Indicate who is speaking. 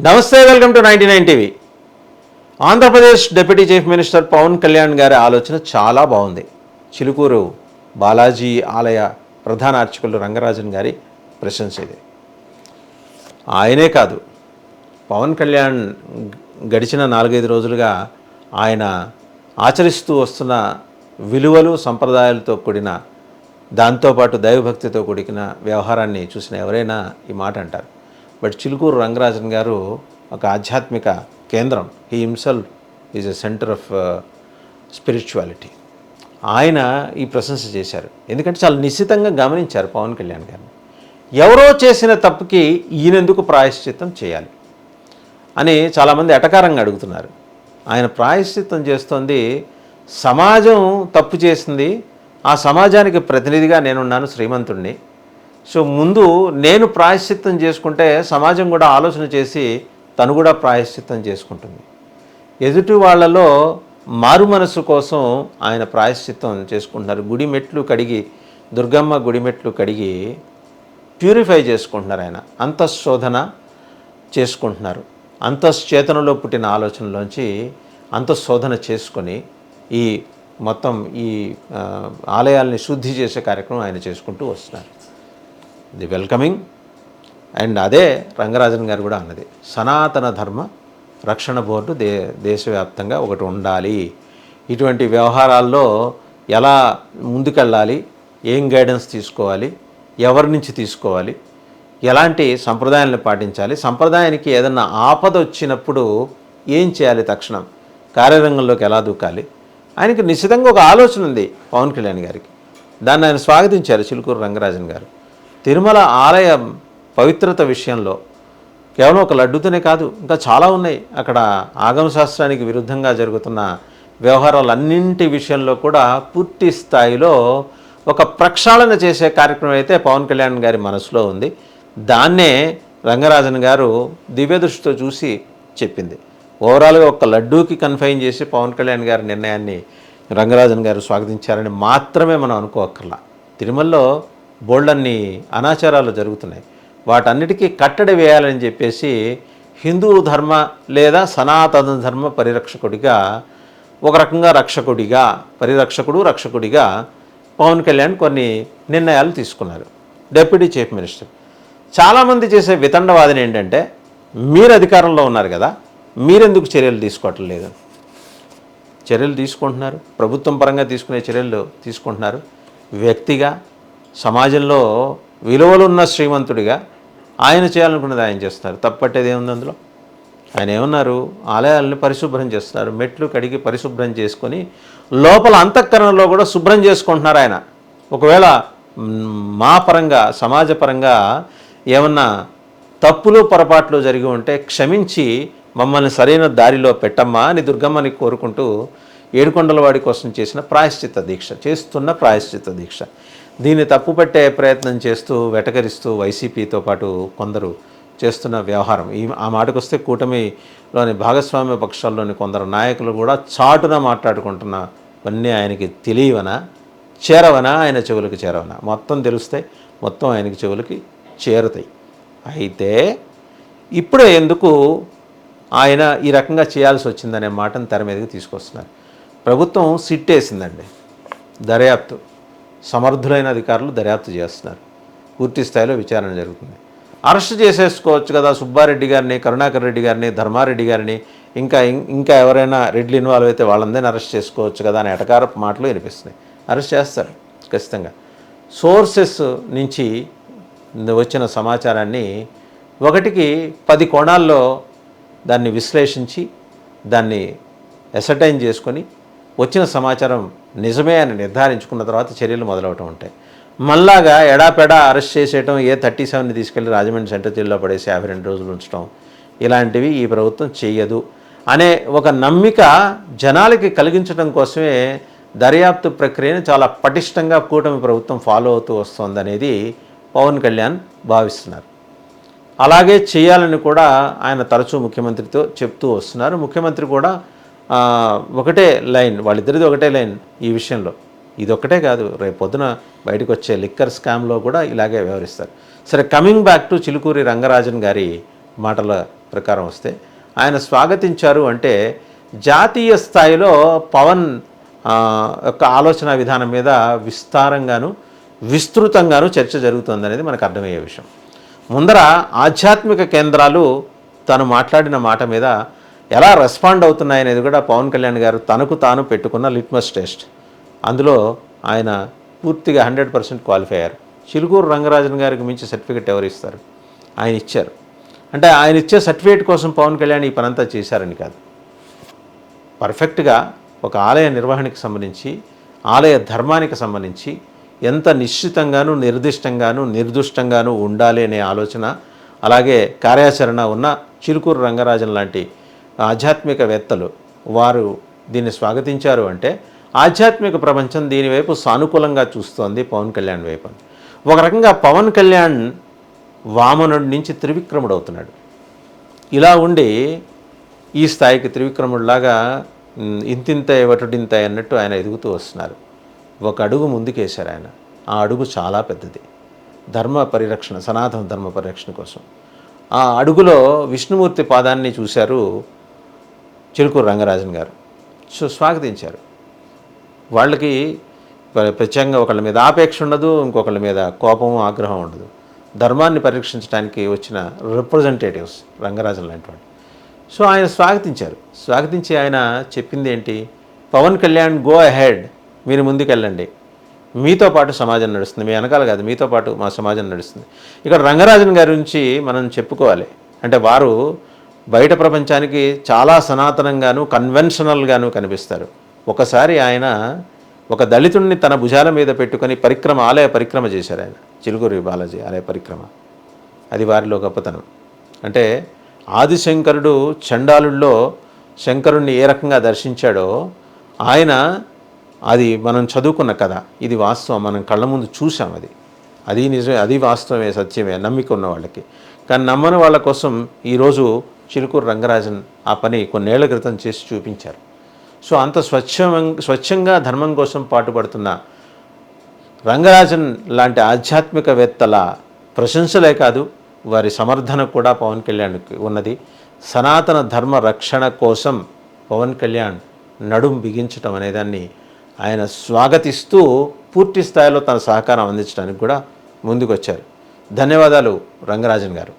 Speaker 1: నమస్తే, welcome to 99 TV. Andhra Pradesh deputy chief minister Pawan Kalyan గారి ఆలోచన చాలా బాగుంది. చిలుకూరు బాలాజీ ఆలయ ప్రధాన అర్చకులు రంగరాజన్ గారి ప్రశంస ఇది. ఆయనే కాదు, పవన్ కళ్యాణ్ గడిచిన 4-5 రోజులుగా ఆయన ఆచరిస్తూ వస్తున్న విలువలు సంప్రదాయాలతో కూడిన, దాంతోపాటు దైవభక్తితో కూడిన వ్యవహారాన్ని చూసిన ఎవరైనా ఈ మాట అంటారు. బట్ చిలుకూరు రంగరాజన్ గారు ఒక ఆధ్యాత్మిక కేంద్రం. He himself is a centre of spirituality. ఆయన ఈ ప్రశంస చేశారు. ఎందుకంటే చాలా నిశ్చితంగా గమనించారు పవన్ కళ్యాణ్ గారిని. ఎవరో చేసిన తప్పుకి ఈయనెందుకు ప్రాయశ్చిత్తం చేయాలి అని చాలామంది ఎటకారంగా అడుగుతున్నారు. ఆయన ప్రాయశ్చిత్తం చేస్తోంది సమాజం తప్పు చేసింది, ఆ సమాజానికి ప్రతినిధిగా నేనున్నాను, శ్రీమంతుణ్ణి. సో ముందు నేను ప్రాయశ్చిత్తం చేసుకుంటే సమాజం కూడా ఆలోచన చేసి తను కూడా ప్రాయశ్చిత్తం చేసుకుంటుంది. ఎదుటి వాళ్ళలో మారు మనసు కోసం ఆయన ప్రాయశ్చిత్తం చేసుకుంటున్నారు. గుడి మెట్లు కడిగి, దుర్గమ్మ గుడి మెట్లు కడిగి ప్యూరిఫై చేసుకుంటున్నారు. ఆయన అంతఃశోధన చేసుకుంటున్నారు. అంతశ్చేతనలో పుట్టిన ఆలోచనలోంచి అంతఃశోధన చేసుకొని ఈ మొత్తం ఈ ఆలయాల్ని శుద్ధి చేసే కార్యక్రమం ఆయన చేసుకుంటూ వస్తున్నారు. The welcoming. అండ్ అదే రంగరాజన్ గారు కూడా అన్నది, సనాతన ధర్మ రక్షణ బోర్డు దేశవ్యాప్తంగా ఒకటి ఉండాలి. ఇటువంటి వ్యవహారాల్లో ఎలా ముందుకెళ్ళాలి, ఏం గైడెన్స్ తీసుకోవాలి, ఎవరి నుంచి తీసుకోవాలి, ఎలాంటి సంప్రదాయాలను పాటించాలి, సంప్రదాయానికి ఏదన్నా ఆపద వచ్చినప్పుడు ఏం చేయాలి, తక్షణం కార్యరంగంలోకి ఎలా దూకాలి, ఆయనకి నిశ్చితంగా ఒక ఆలోచన ఉంది పవన్ కళ్యాణ్ గారికి. దాన్ని ఆయన స్వాగతించారు చిలుకూరు రంగరాజన్ గారు. తిరుమల ఆలయ పవిత్రత విషయంలో కేవలం ఒక లడ్డుతోనే కాదు, ఇంకా చాలా ఉన్నాయి. అక్కడ ఆగమశాస్త్రానికి విరుద్ధంగా జరుగుతున్న వ్యవహారాలన్నింటి విషయంలో కూడా పూర్తి స్థాయిలో ఒక ప్రక్షాళన చేసే కార్యక్రమం అయితే పవన్ కళ్యాణ్ గారి మనసులో ఉంది. దాన్నే రంగరాజన్ గారు దివ్యదృష్టితో చూసి చెప్పింది. ఓవరాల్గా ఒక లడ్డూకి కన్ఫైన్ చేసి పవన్ కళ్యాణ్ గారి నిర్ణయాన్ని రంగరాజన్ గారు స్వాగతించారని మాత్రమే మనం అనుకోక్కర్లా. తిరుమలలో బోల్డన్ని అనాచారాలు జరుగుతున్నాయి. వాటన్నిటికీ కట్టడి వేయాలని చెప్పేసి హిందూ ధర్మ లేదా సనాతన ధర్మ పరిరక్షకుడిగా, ఒక రకంగా రక్షకుడిగా, రక్షకుడిగా పవన్ కళ్యాణ్ కొన్ని నిర్ణయాలు తీసుకున్నారు. డిప్యూటీ చీఫ్ మినిస్టర్ చాలామంది చేసే వితండవాదన ఏంటంటే, మీరు అధికారంలో ఉన్నారు కదా, మీరెందుకు చర్యలు తీసుకోవటం లేదు? చర్యలు తీసుకుంటున్నారు, ప్రభుత్వం పరంగా తీసుకునే చర్యలు తీసుకుంటున్నారు. వ్యక్తిగా, సమాజంలో విలువలున్న శ్రీమంతుడిగా ఆయన చేయాలనుకున్నది ఆయన చేస్తున్నారు. తప్పట్టేది ఏముంది అందులో? ఆయన ఏమన్నారు, ఆలయాలను పరిశుభ్రం చేస్తున్నారు, మెట్లు కడిగి పరిశుభ్రం చేసుకొని లోపల అంతఃకరణలో కూడా శుభ్రం చేసుకుంటున్నారు ఆయన. ఒకవేళ మా పరంగా, సమాజపరంగా ఏమన్నా తప్పులు పొరపాట్లు జరిగి ఉంటే క్షమించి మమ్మల్ని సరైన దారిలో పెట్టమ్మా అని దుర్గమ్మని కోరుకుంటూ ఏడుకొండలవాడి కోసం చేసిన ప్రాయశ్చిత్త దీక్ష, చేస్తున్న ప్రాయశ్చిత్త దీక్ష. దీన్ని తప్పుపట్టే ప్రయత్నం చేస్తూ వెటకరిస్తూ వైసీపీతో పాటు కొందరు చేస్తున్న వ్యవహారం. ఆ మాటకు వస్తే కూటమిలోని భాగస్వామ్య పక్షాల్లోని కొందరు నాయకులు కూడా చాటున మాట్లాడుకుంటున్నవన్నీ ఆయనకి తెలియవనా, చేరవనా, ఆయన చెవులకు చేరవనా? మొత్తం తెలుస్తాయి, మొత్తం ఆయనకి చెవులకి చేరుతాయి. అయితే ఇప్పుడే ఎందుకు ఆయన ఈ రకంగా చేయాల్సి వచ్చిందనే మాటను తెర మీదకి తీసుకొస్తున్నారు. ప్రభుత్వం సిట్ వేసిందండి, దర్యాప్తు, సమర్థులైన అధికారులు దర్యాప్తు చేస్తున్నారు. పూర్తి స్థాయిలో విచారణ జరుగుతుంది. అరెస్ట్ చేసేసుకోవచ్చు కదా సుబ్బారెడ్డి గారిని, కరుణాకర్ రెడ్డి గారిని, ధర్మారెడ్డి గారిని, ఇంకా ఎవరైనా రెడ్లు ఇన్వాల్వ్ అయితే వాళ్ళందరినీ అరెస్ట్ చేసుకోవచ్చు కదా అని ఎటకారపు మాటలు వినిపిస్తున్నాయి. అరెస్ట్ చేస్తారు ఖచ్చితంగా. సోర్సెస్ నుంచి వచ్చిన సమాచారాన్ని 1-10 కోణాల్లో దాన్ని విశ్లేషించి దాన్ని ఎసర్టైన్ చేసుకొని వచ్చిన సమాచారం నిజమే అని నిర్ధారించుకున్న తర్వాత చర్యలు మొదలవటం ఉంటాయి. మళ్ళాగా ఎడాపెడా అరెస్ట్ చేసేయటం, A37ని తీసుకెళ్లి రాజమండ్రి సెంట్రల్ జైల్లో పడేసి 52 రోజులు ఉంచడం, ఇలాంటివి ఈ ప్రభుత్వం చెయ్యదు అనే ఒక నమ్మిక జనాలకి కలిగించడం కోసమే దర్యాప్తు ప్రక్రియను చాలా పటిష్టంగా కూటమి ప్రభుత్వం ఫాలో అవుతూ వస్తోందనేది పవన్ కళ్యాణ్ భావిస్తున్నారు. అలాగే చేయాలని కూడా ఆయన తరచూ ముఖ్యమంత్రితో చెప్తూ వస్తున్నారు. ముఖ్యమంత్రి కూడా ఒకటే లైన్, వాళ్ళిద్దరిది ఒకటే లైన్ ఈ విషయంలో. ఇదొక్కటే కాదు, రేపు పొద్దున బయటకు వచ్చే లిక్కర్ స్కామ్లో కూడా ఇలాగే వ్యవహరిస్తారు. సరే, coming back to Chilukuri Rangarajan గారి మాటల ప్రకారం వస్తే ఆయన స్వాగతించారు అంటే జాతీయ స్థాయిలో పవన్ యొక్క ఆలోచన విధానం మీద విస్తారంగాను విస్తృతంగాను చర్చ జరుగుతుందనేది మనకు అర్థమయ్యే విషయం. ముందర ఆధ్యాత్మిక కేంద్రాలు తను మాట్లాడిన మాట మీద ఎలా రెస్పాండ్ అవుతున్నాయనేది కూడా పవన్ కళ్యాణ్ గారు తనకు తాను పెట్టుకున్న లిట్మస్ టెస్ట్. అందులో ఆయన పూర్తిగా 100% క్వాలిఫై అయ్యారు. చిలుకూరు రంగరాజన్ గారికి మించి సర్టిఫికెట్ ఎవరు ఇస్తారు? ఆయన ఇచ్చారు. అంటే ఆయన ఇచ్చే సర్టిఫికేట్ కోసం పవన్ కళ్యాణ్ ఈ పనంతా చేశారని కాదు, పర్ఫెక్ట్గా ఒక ఆలయ నిర్వహణకి సంబంధించి, ఆలయ ధర్మానికి సంబంధించి ఎంత నిశ్చితంగాను నిర్దిష్టంగాను నిర్దుష్టంగాను ఉండాలి అనే ఆలోచన, అలాగే కార్యాచరణ ఉన్న చిలుకూరు రంగరాజన్ లాంటి ఆధ్యాత్మికవేత్తలు వారు దీన్ని స్వాగతించారు అంటే ఆధ్యాత్మిక ప్రపంచం దీనివైపు సానుకూలంగా చూస్తోంది పవన్ కళ్యాణ్ వైపు. ఒక రకంగా పవన్ కళ్యాణ్ వామనుడి నుంచి త్రివిక్రముడు అవుతున్నాడు. ఇలా ఉండి ఈ స్థాయికి త్రివిక్రముడిలాగా ఇంతింత వటుడింత అన్నట్టు ఆయన ఎదుగుతూ వస్తున్నారు. ఒక అడుగు ముందుకేశారు ఆయన. ఆ అడుగు చాలా పెద్దది, ధర్మ పరిరక్షణ, సనాతన ధర్మ పరిరక్షణ కోసం. ఆ అడుగులో విష్ణుమూర్తి పాదాన్ని చూశారు చిలుకూరు రంగరాజన్ గారు. సో స్వాగతించారు. వాళ్ళకి ప్రత్యేకంగా ఒకళ్ళ మీద ఆపేక్ష ఉండదు, ఇంకొకళ్ళ మీద కోపము ఆగ్రహం ఉండదు. ధర్మాన్ని పరీక్షించడానికి వచ్చిన రిప్రజెంటేటివ్స్ రంగరాజన్ లాంటి వాళ్ళు. సో ఆయన స్వాగతించారు. స్వాగతించి ఆయన చెప్పింది ఏంటి? పవన్ కళ్యాణ్ గో అహెడ్, మీరు ముందుకెళ్ళండి, మీతో పాటు సమాజం నడుస్తుంది, మీ వెనకాల కాదు, మీతో పాటు మా సమాజం నడుస్తుంది. ఇక్కడ రంగరాజన్ గారి గురించి మనం చెప్పుకోవాలి. అంటే వారు బయట ప్రపంచానికి చాలా సనాతనంగాను కన్వెన్షనల్గాను కనిపిస్తారు. ఒకసారి ఆయన ఒక దళితుడిని తన భుజాల మీద పెట్టుకొని ఆలయ పరిక్రమ చేశారు ఆయన, చిలుకూరి బాలాజీ ఆలయ పరిక్రమ. అది వారిలో గొప్పతనం. అంటే ఆదిశంకరుడు చండాలుల్లో శంకరుణ్ణి ఏ రకంగా దర్శించాడో ఆయన, అది మనం చదువుకున్న కథ, ఇది వాస్తవం, మనం కళ్ళ ముందు చూసాం. అది నిజమే, అది వాస్తవమే, సత్యమే నమ్మిక ఉన్న వాళ్ళకి. కానీ నమ్మని వాళ్ళ కోసం ఈరోజు చిలుకూరు రంగరాజన్ ఆ పని కొన్నేళ్ల క్రితం చేసి చూపించారు. సో అంత స్వచ్ఛంగా ధర్మం కోసం పాటుపడుతున్న రంగరాజన్ లాంటి ఆధ్యాత్మికవేత్తల ప్రశంసలే కాదు, వారి సమర్థన కూడా పవన్ కళ్యాణ్కి ఉన్నది. సనాతన ధర్మ రక్షణ కోసం పవన్ కళ్యాణ్ నడుం బిగించటం అనేదాన్ని ఆయన స్వాగతిస్తూ పూర్తి స్థాయిలో తన సహకారం అందించడానికి కూడా ముందుకొచ్చారు. ధన్యవాదాలు రంగరాజన్ గారు.